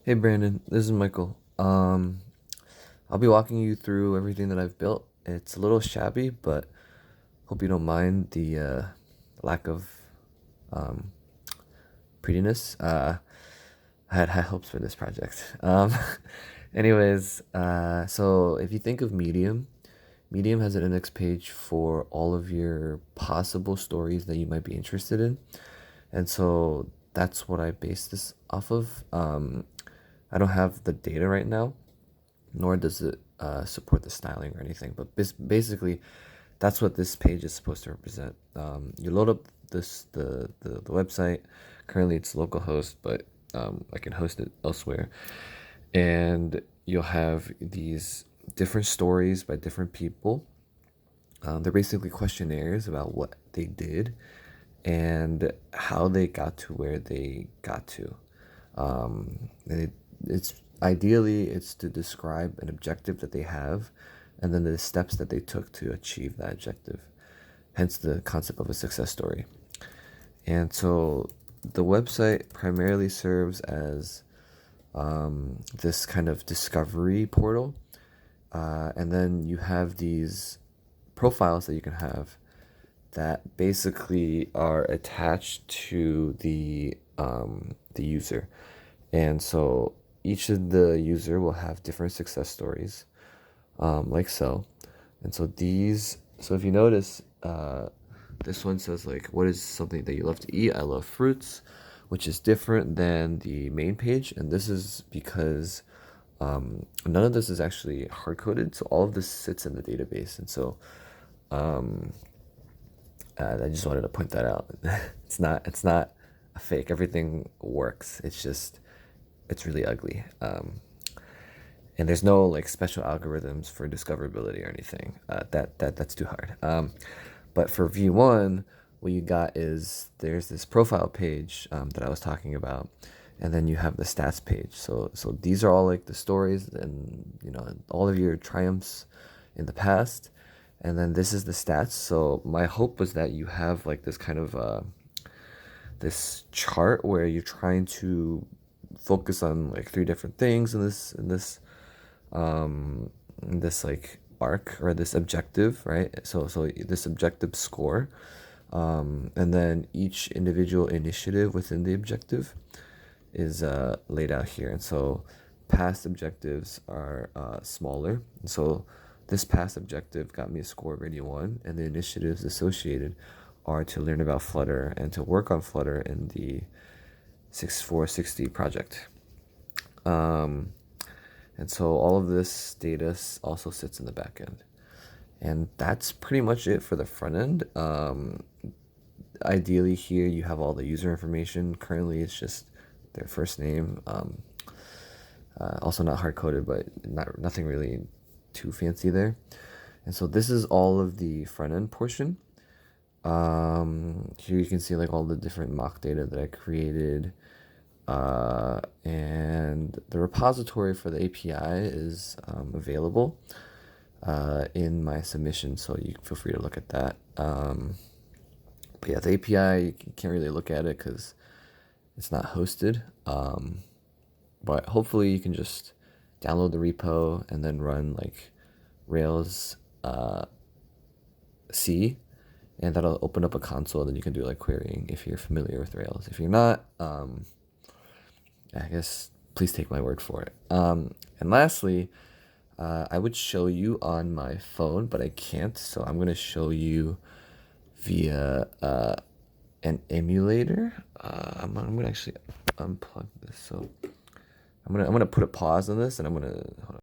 Hey Brandon, this is Michael. I'll be walking you through everything that I've built. It's a little shabby, but hope you don't mind the lack of um, prettiness. I had high hopes for this project. Anyways, so if you think of Medium has an index page for all of your possible stories that you might be interested in, and so that's what I based this off of. I don't have the data right now, nor does it support the styling or anything. But basically, that's what this page is supposed to represent. You load up the website. Currently, it's localhost, but I can host it elsewhere, and you'll have these different stories by different people. They're basically questionnaires about what they did and how they got to where they got to. It's ideally it's to describe an objective that they have, and then the steps that they took to achieve that objective. Hence the concept of a success story. And so the website primarily serves as this kind of discovery portal, and then you have these profiles that you can have that basically are attached to the user. And so each of the user will have different success stories, like so. And so so if you notice, this one says like, what is something that you love to eat? I love fruits, which is different than the main page. And this is because none of this is actually hard coded. So all of this sits in the database. And so um, I just wanted to point that out. It's not a fake. Everything works. It's really ugly. And there's no like special algorithms for discoverability or anything. That's too hard. But for V1, what you got is there's this profile page that I was talking about, and then you have the stats page. So these are all like the stories and all of your triumphs in the past, and then this is the stats. So my hope was that you have like this kind of this chart where you're trying to focus on like three different things in this like arc or this objective, right? So this objective score, and then each individual initiative within the objective is laid out here. And so past objectives are smaller. And so this past objective got me a score of 81, and the initiatives associated are to learn about Flutter and to work on Flutter in the 6460 project. And so all of this data also sits in the back end. And that's pretty much it for the front end. Ideally here you have all the user information. Currently it's just their first name. Also not hard coded, but nothing really too fancy there. And so this is all of the front end portion. Here you can see like all the different mock data that I created. And the repository for the API is available in my submission, so you can feel free to look at that. But yeah, the API, you can't really look at it because it's not hosted. But hopefully you can just download the repo and then run like Rails C, and that'll open up a console, and then you can do like querying if you're familiar with Rails. If you're not, I guess please take my word for it. And lastly, I would show you on my phone, but I can't, so I'm gonna show you via an emulator. I'm gonna actually unplug this. So I'm gonna put a pause on this, and I'm gonna hold on.